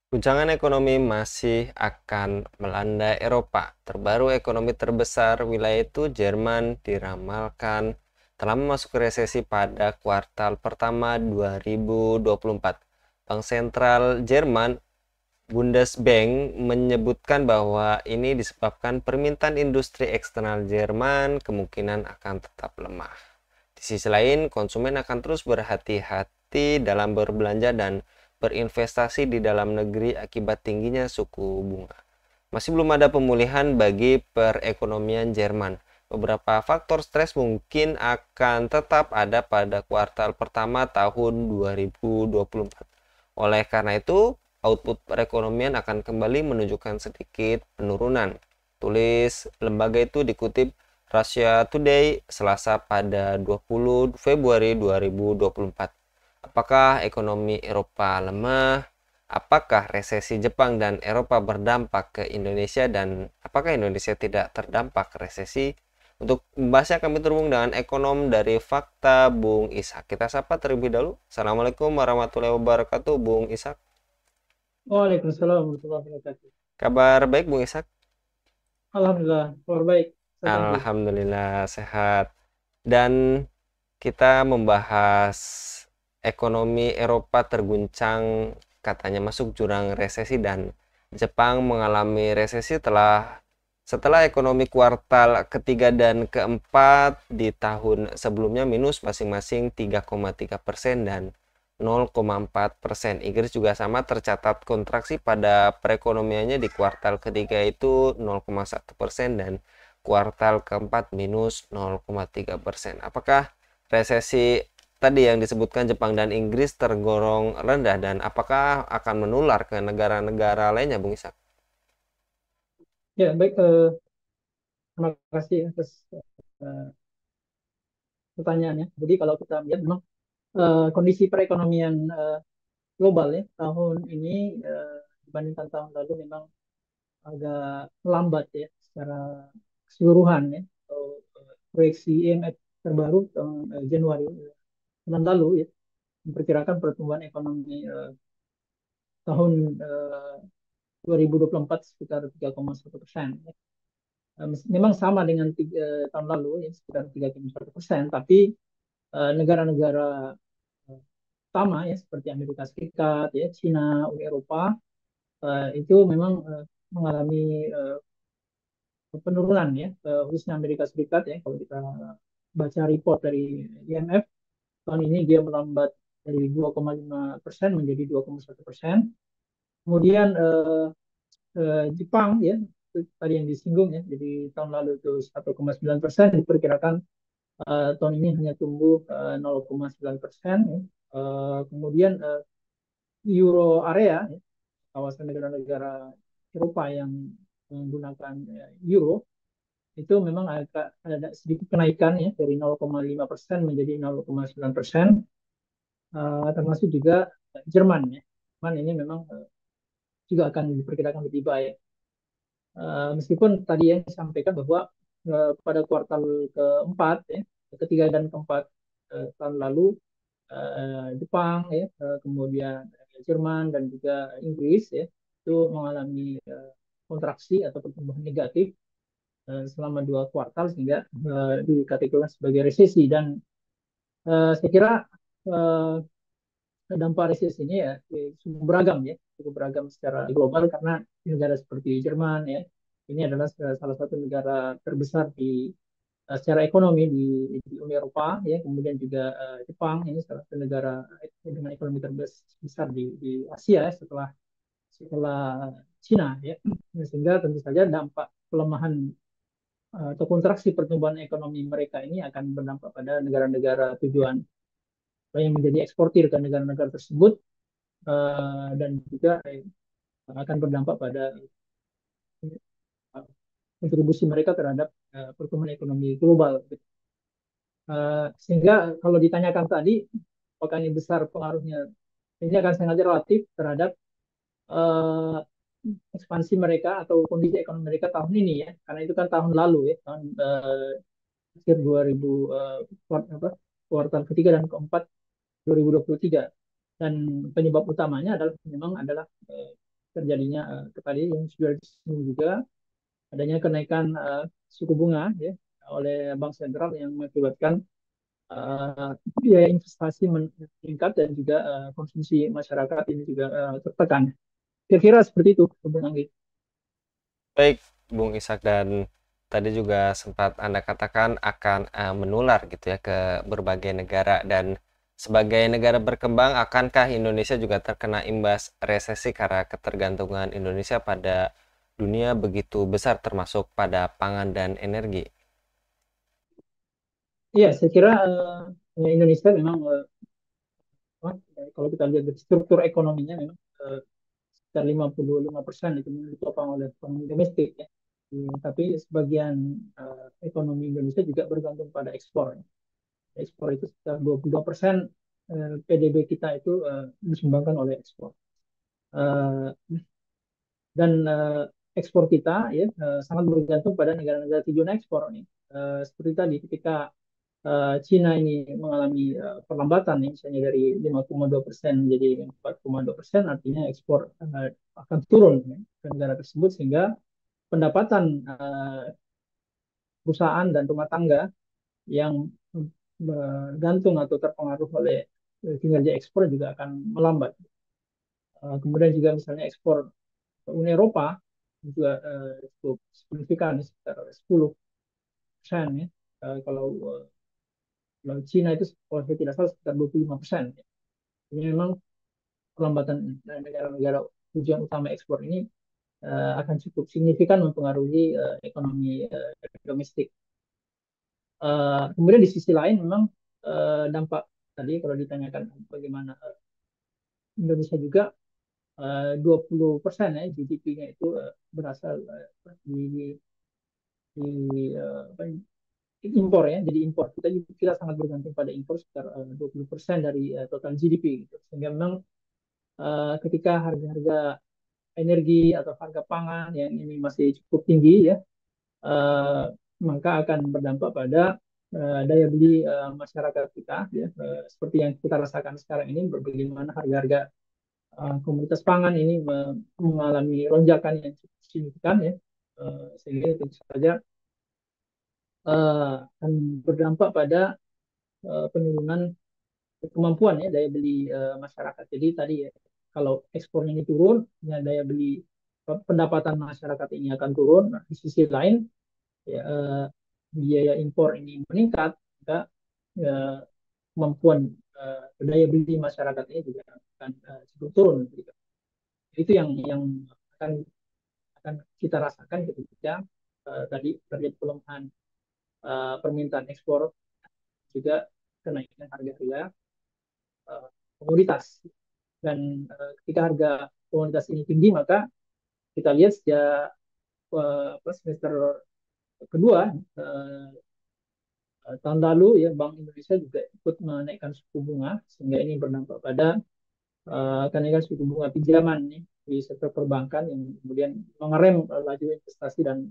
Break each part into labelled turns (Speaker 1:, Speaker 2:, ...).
Speaker 1: Guncangan ekonomi masih akan melanda Eropa. Terbaru ekonomi terbesar wilayah itu, Jerman, diramalkan telah memasuki resesi pada kuartal pertama 2024. Bank Sentral Jerman Bundesbank menyebutkan bahwa ini disebabkan permintaan industri eksternal Jerman kemungkinan akan tetap lemah. Di sisi lain, konsumen akan terus berhati-hati dalam berbelanja dan berinvestasi di dalam negeri akibat tingginya suku bunga. Masih belum ada pemulihan bagi perekonomian Jerman. Beberapa faktor stres mungkin akan tetap ada pada kuartal pertama tahun 2024. Oleh karena itu, output perekonomian akan kembali menunjukkan sedikit penurunan. Tulis lembaga itu dikutip Russia Today Selasa pada 20 Februari 2024. Apakah ekonomi Eropa lemah? Apakah resesi Jepang dan Eropa berdampak ke Indonesia dan apakah Indonesia tidak terdampak resesi? Untuk membahasnya kami terhubung dengan ekonom dari Fakta, Bung Ishak. Kita sapa terlebih dahulu. Assalamualaikum warahmatullahi wabarakatuh, Bung Ishak.
Speaker 2: Waalaikumsalam warahmatullahi wabarakatuh.
Speaker 1: Kabar baik, Bung Ishak?
Speaker 2: Alhamdulillah, kabar baik. Ustaz Andri.
Speaker 1: Alhamdulillah sehat. Dan kita membahas ekonomi Eropa terguncang, katanya masuk jurang resesi, dan Jepang mengalami resesi setelah ekonomi kuartal ketiga dan keempat di tahun sebelumnya minus masing-masing 3,3% dan 0,4%. Inggris juga sama, tercatat kontraksi pada perekonomiannya di kuartal ketiga itu 0,1% dan kuartal keempat minus 0,3%. Apakah resesi tadi yang disebutkan Jepang dan Inggris tergolong rendah dan apakah akan menular ke negara-negara lainnya, Bung Ishak?
Speaker 2: Ya, baik. Terima kasih atas eh, pertanyaannya. Jadi kalau kita lihat memang kondisi perekonomian global ya tahun ini dibandingkan tahun lalu memang agak melambat ya secara keseluruhan ya. Atau, proyeksi IMF terbaru tahun Januari bulan lalu ya memperkirakan pertumbuhan ekonomi tahun 2024 sekitar 3,1%. Memang sama dengan tahun lalu ya sekitar 3,1%, tapi negara-negara utama ya seperti Amerika Serikat, ya Cina, Uni Eropa itu memang mengalami penurunan ya, khususnya Amerika Serikat ya kalau kita baca report dari IMF tahun ini dia melambat dari 2,5% menjadi 2,1%. Kemudian Jepang ya tadi yang disinggung ya, jadi tahun lalu itu 1,9% diperkirakan tahun ini hanya tumbuh 0,9%. Ya. Kemudian euro area, ya, kawasan negara-negara Eropa yang menggunakan euro, itu memang agak ada sedikit kenaikan ya dari 0,5% menjadi 0,9%, termasuk juga Jerman ya. Jerman ini memang juga akan diperkirakan lebih baik. Meskipun tadi yang disampaikan bahwa pada kuartal keempat, ya, ketiga dan keempat tahun lalu Jepang, ya, kemudian Jerman dan juga Inggris ya itu mengalami kontraksi atau pertumbuhan negatif selama 2 kuartal sehingga dikategorikan sebagai resesi dan saya kira uh, dampak resesi ini ya cukup beragam ya cukup beragam secara global karena negara seperti Jerman ya ini adalah salah satu negara terbesar di secara ekonomi di Uni Eropa ya kemudian juga Jepang ini salah satu negara dengan ekonomi terbesar di Asia ya, setelah setelah Cina ya sehingga tentu saja dampak pelemahan atau kontraksi pertumbuhan ekonomi mereka ini akan berdampak pada negara-negara tujuan yang menjadi eksportir ke negara-negara tersebut dan juga akan berdampak pada kontribusi mereka terhadap pertumbuhan ekonomi global. Sehingga kalau ditanyakan tadi, apakah ini besar pengaruhnya, ini akan sangat relatif terhadap uh, ekspansi mereka atau kondisi ekonomi mereka tahun ini ya, karena itu kan tahun lalu ya, tahun akhir 2000 kuartal ketiga dan keempat 2023 dan penyebab utamanya adalah memang adalah terjadinya tadi yang sudah disinggung juga adanya kenaikan suku bunga ya oleh bank sentral yang mengakibatkan biaya investasi meningkat dan juga konsumsi masyarakat ini juga tertekan. Kira-kira seperti itu, Bung Anggi.
Speaker 1: Baik, Bung Ishak, dan tadi juga sempat Anda katakan akan menular gitu ya ke berbagai negara, dan sebagai negara berkembang akankah Indonesia juga terkena imbas resesi karena ketergantungan Indonesia pada dunia begitu besar termasuk pada pangan dan energi?
Speaker 2: Iya, saya kira Indonesia memang kalau kita lihat dari struktur ekonominya memang sekitar 55% itu ditopang oleh ekonomi domestik ya. Tapi sebagian ekonomi Indonesia juga bergantung pada ekspor. Ekspor itu sekitar 22% PDB kita itu disumbangkan oleh ekspor. Eh, dan ekspor kita ya sangat bergantung pada negara-negara tujuan ekspor nih. Seperti tadi ketika Cina ini mengalami perlambatan ya, misalnya dari 5,2% menjadi 4,2%, artinya ekspor akan turun ya, ke negara tersebut sehingga pendapatan perusahaan dan rumah tangga yang bergantung atau terpengaruh oleh kinerja ekspor juga akan melambat. Kemudian juga misalnya ekspor ke Uni Eropa juga cukup signifikan sekitar 10% ya. Kalau kalau Cina itu kalau saya tidak salah sekitar 25%. Ya. Jadi memang perlambatan negara-negara tujuan utama ekspor ini akan cukup signifikan mempengaruhi ekonomi domestik. Kemudian di sisi lain memang dampak tadi kalau ditanyakan bagaimana Indonesia juga 20% ya GDP-nya itu berasal apa, impor ya, jadi impor. Kita sangat bergantung pada impor sekitar 20% dari total GDP gitu. Sehingga memang ketika harga-harga energi atau harga pangan yang ini masih cukup tinggi ya, uh, maka akan berdampak pada daya beli masyarakat kita ya, seperti yang kita rasakan sekarang ini bagaimana harga-harga komoditas pangan ini mengalami lonjakan yang cukup signifikan ya, sehingga tentu saja akan berdampak pada penurunan kemampuan ya daya beli masyarakat. Jadi tadi ya, kalau ekspornya ini turun, ya daya beli pendapatan masyarakat ini akan turun. Nah, di sisi lain ya, biaya impor ini meningkat, maka ya, kemampuan daya beli masyarakat ini juga akan cukup turun. Gitu. Itu yang akan akan kita rasakan ketika tadi terjadi pelemahan permintaan ekspor juga kenaikan harga-harga komoditas. Dan ketika harga komoditas ini tinggi, maka kita lihat sejak semester kedua tahun lalu ya Bank Indonesia juga ikut menaikkan suku bunga sehingga ini berdampak pada kenaikan suku bunga pinjaman nih, di sektor perbankan yang kemudian mengerem laju investasi dan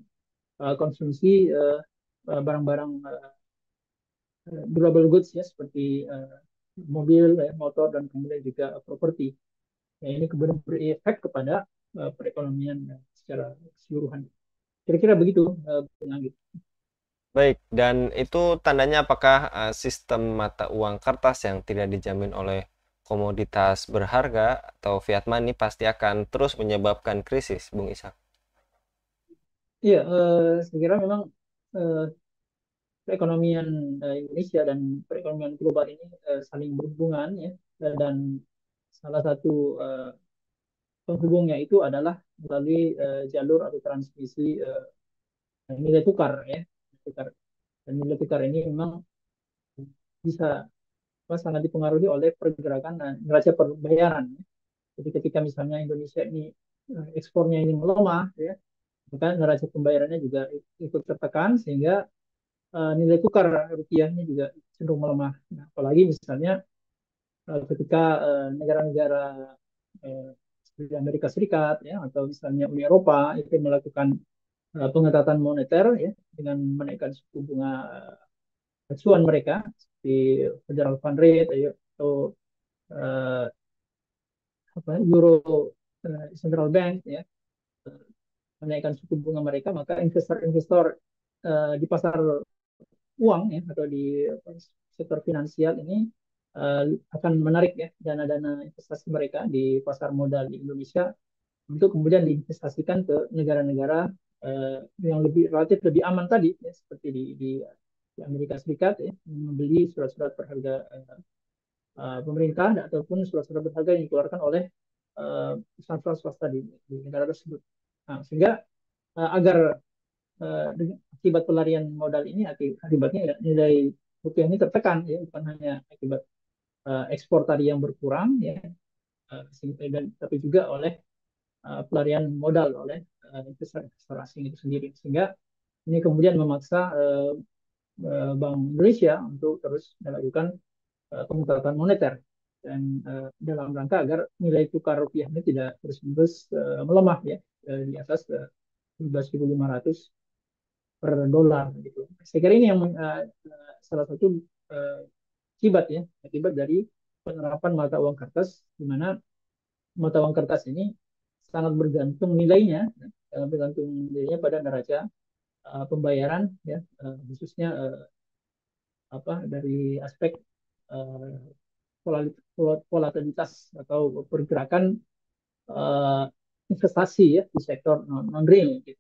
Speaker 2: konsumsi barang-barang durable goods ya seperti mobil, motor dan kemudian juga properti. Ya, ini kemudian berefek kepada perekonomian secara keseluruhan. Kira-kira begitu, Bung Anggit.
Speaker 1: Baik, dan itu tandanya apakah sistem mata uang kertas yang tidak dijamin oleh komoditas berharga atau fiat money pasti akan terus menyebabkan krisis, Bung Ishak?
Speaker 2: Iya, saya kira memang eh, perekonomian Indonesia dan perekonomian global ini saling berhubungan ya, dan salah satu penghubungnya itu adalah melalui jalur atau transmisi nilai tukar ya, tukar. Dan nilai tukar ini memang bisa sangat dipengaruhi oleh pergerakan neraca pembayaran. Ya. Jadi ketika misalnya Indonesia ini ekspornya ini melemah, ya, maka neraca pembayarannya juga ikut tertekan sehingga nilai tukar rupiahnya juga cenderung melemah. Nah, apalagi misalnya ketika negara-negara seperti Amerika Serikat ya atau misalnya Uni Eropa itu melakukan pengetatan moneter ya dengan menaikkan suku bunga acuan mereka seperti Federal Fund Rate ya, atau uh, Euro central bank ya menaikkan suku bunga mereka, maka investor-investor di pasar uang ya atau di sektor finansial ini akan menarik ya dana-dana investasi mereka di pasar modal di Indonesia untuk kemudian diinvestasikan ke negara-negara yang lebih relatif lebih aman tadi ya seperti di Amerika Serikat ya membeli surat-surat berharga pemerintah ataupun surat-surat berharga yang dikeluarkan oleh perusahaan swasta di negara tersebut. Nah, sehingga agar akibat pelarian modal ini akibatnya ya, nilai rupiah ini tertekan ya bukan hanya akibat ekspor tadi yang berkurang ya tapi juga oleh pelarian modal oleh investor asing itu sendiri sehingga ini kemudian memaksa Bank Indonesia untuk terus melakukan pengetatan moneter dan dalam rangka agar nilai tukar rupiah ini tidak terus-menerus melemah ya di atas 17.500 per dolar gitu. Saya kira ini yang salah satu akibat ya akibat dari penerapan mata uang kertas di mana mata uang kertas ini sangat bergantung nilainya bergantung nilainya pada neraca pembayaran ya khususnya apa dari aspek uh, volatilitas atau pergerakan uh, investasi ya di sektor non real gitu.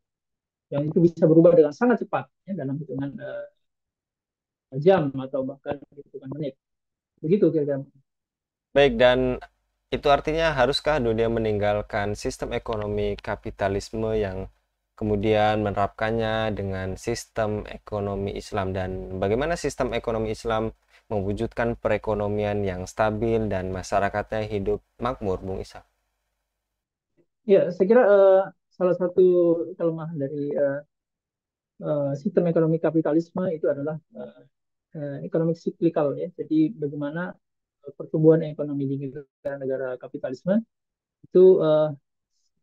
Speaker 2: Yang itu bisa berubah dengan sangat cepat ya, dalam hitungan jam atau bahkan hitungan menit. Begitu kira-kira.
Speaker 1: Baik, dan itu artinya haruskah dunia meninggalkan sistem ekonomi kapitalisme yang kemudian menerapkannya dengan sistem ekonomi Islam, dan bagaimana sistem ekonomi Islam mewujudkan perekonomian yang stabil dan masyarakatnya hidup makmur, Bung Isa?
Speaker 2: Ya, saya kira salah satu kelemahan dari sistem ekonomi kapitalisme itu adalah ekonomi siklikal ya. Jadi bagaimana pertumbuhan ekonomi di negara-negara kapitalisme itu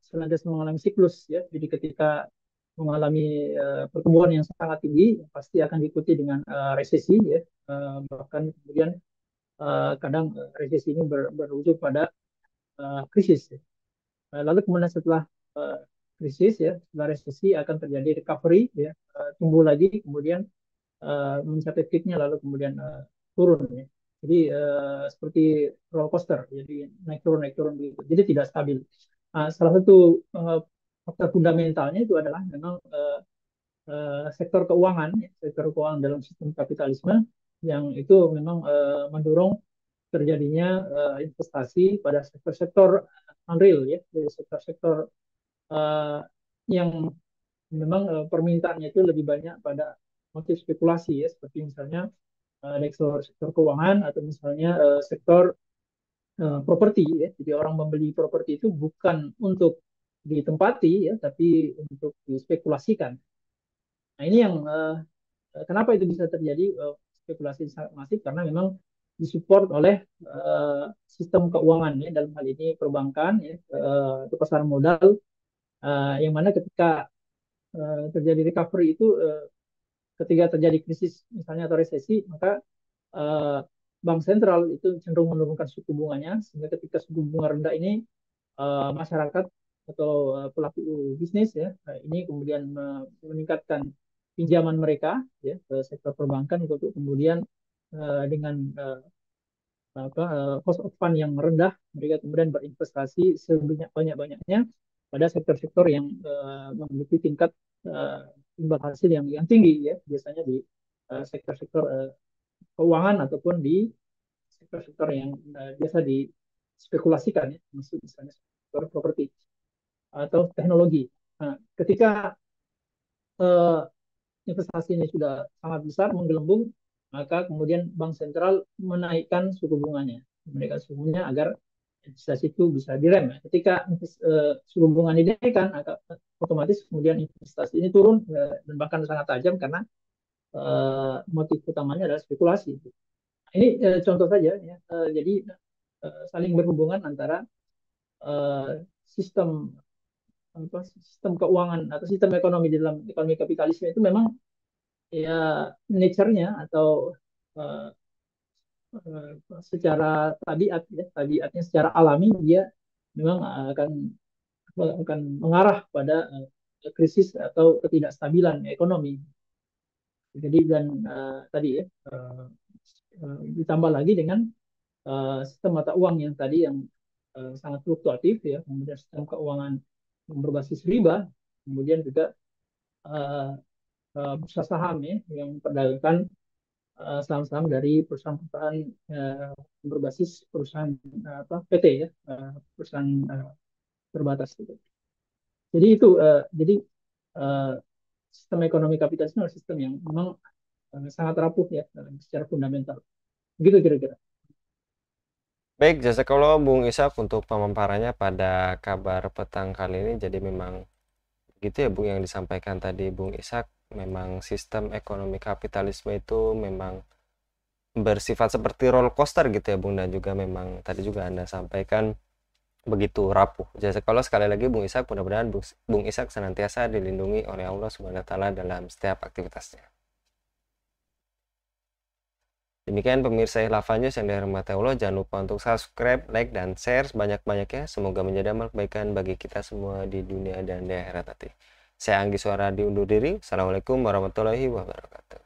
Speaker 2: senantiasa mengalami siklus ya. Jadi ketika mengalami pertumbuhan yang sangat tinggi pasti akan diikuti dengan resesi ya. Bahkan kemudian kadang resesi ini berujung pada krisis. Ya. Lalu kemudian setelah krisis ya, setelah resesi akan terjadi recovery ya, tumbuh lagi kemudian mencapai peaknya lalu kemudian turun ya. Jadi seperti roller coaster, jadi naik turun begitu. Jadi tidak stabil. Salah satu faktor fundamentalnya itu adalah memang sektor keuangan, ya, sektor keuangan dalam sistem kapitalisme yang itu memang mendorong terjadinya investasi pada sektor-sektor unreal ya, dari sektor-sektor uh, yang memang permintaannya itu lebih banyak pada motif spekulasi ya, seperti misalnya sektor sektor keuangan atau misalnya sektor properti ya. Jadi orang membeli properti itu bukan untuk ditempati ya, tapi untuk dispekulasikan. Nah ini yang kenapa itu bisa terjadi spekulasi sangat masif karena memang disupport oleh sistem keuangan ya dalam hal ini perbankan ya itu pasar modal yang mana ketika terjadi recovery itu ketika terjadi krisis misalnya atau resesi maka uh, bank sentral itu cenderung menurunkan suku bunganya sehingga ketika suku bunga rendah ini masyarakat atau pelaku bisnis ya ini kemudian meningkatkan pinjaman mereka ya ke sektor perbankan untuk kemudian dengan apa cost of fund yang rendah mereka kemudian berinvestasi sebanyak-banyaknya pada sektor-sektor yang memiliki tingkat imbal hasil yang tinggi ya biasanya di sektor-sektor keuangan ataupun di sektor-sektor yang biasa dispekulasikan ya maksud misalnya sektor properti atau teknologi. Nah, ketika uh, investasi ini sudah sangat besar menggelembung, maka kemudian bank sentral menaikkan suku bunganya, menaikkan suku bunganya agar investasi itu bisa direm. Ketika suku bunga dinaikkan, otomatis kemudian investasi ini turun dan bahkan sangat tajam karena motif utamanya adalah spekulasi. Ini contoh saja, ya. Jadi saling berhubungan antara sistem sistem keuangan atau sistem ekonomi di dalam ekonomi kapitalisme itu memang ya nature-nya atau uh, secara tabiat ya tabiatnya secara alami dia memang akan akan mengarah pada krisis atau ketidakstabilan ekonomi. Jadi dan tadi ya ditambah lagi dengan sistem mata uang yang tadi yang sangat fluktuatif ya, kemudian sistem keuangan yang berbasis riba, kemudian juga uh, bursa saham ya yang memperdagangkan saham-saham dari perusahaan-perusahaan berbasis perusahaan apa PT ya, perusahaan terbatas gitu. Jadi itu jadi uh, sistem ekonomi kapitalisme adalah sistem yang memang sangat rapuh ya secara fundamental. Gitu kira-kira.
Speaker 1: Baik, jazakallah Bung Ishak untuk pemaparannya pada kabar petang kali ini. Jadi memang gitu ya Bung yang disampaikan tadi Bung Ishak, memang sistem ekonomi kapitalisme itu memang bersifat seperti roller coaster gitu ya Bung, dan juga memang tadi juga Anda sampaikan begitu rapuh. Jazakallah sekali lagi Bung Ishak, mudah-mudahan Bung Ishak senantiasa dilindungi oleh Allah Subhanahu wa taala dalam setiap aktivitasnya. Demikian pemirsa Hilafah News yang dirahmati Allah, jangan lupa untuk subscribe, like, dan share sebanyak-banyaknya. Semoga menjadi amal kebaikan bagi kita semua di dunia dan di akhirat nanti. Saya Anggi Suara diundur diri. Assalamualaikum warahmatullahi wabarakatuh.